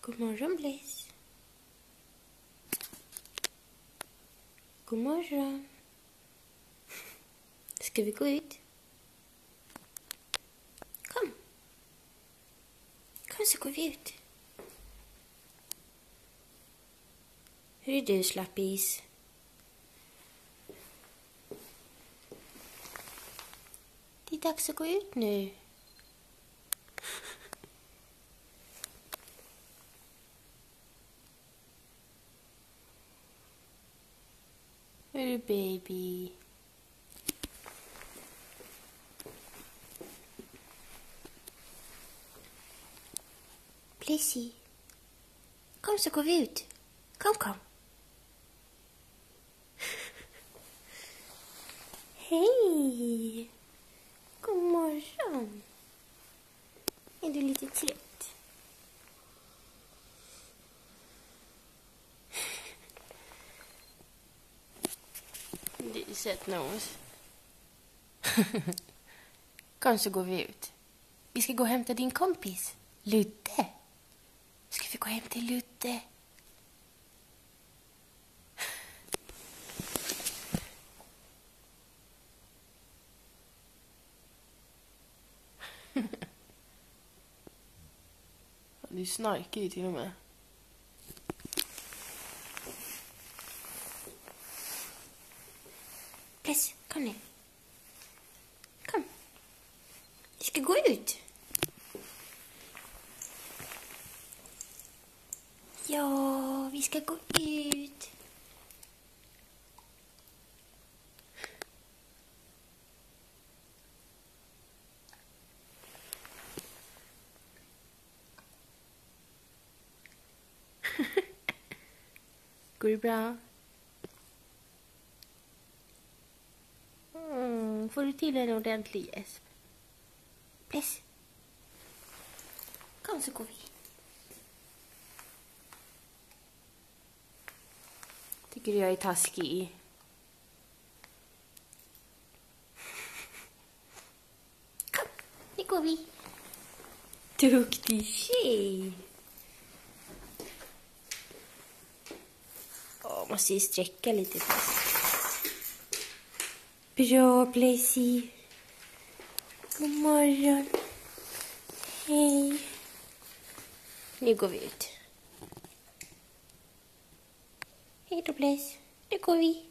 God morgon, Bliss. God morgon. Ska vi gå ut? Kom. Kom så går vi ut. Hur är du, slappis? Det är dags att gå ut nu. Hur är du, baby? Blissy. Kom så går vi ut. Kom. Hej. God morgon. Är du lite trött? Det är sett nås. Kom så går vi ut. Vi ska gå och hämta din kompis, Ludde. Ska vi gå hem till Ludde? Du snarkar ju till och med. Bliss, kom nu. Kom. Vi ska gå ut. Ja, vi ska gå ut. Går det bra? Får du till en ordentlig gäsp? Bliss. Kom så går vi. Tycker du jag är taskig? Kom, nu går vi. Duktig tjej. Måste ju sträcka lite. Bra, Blissy. God morgon. Hej. Nu går vi ut. Hej då, Bliss. Nu går vi.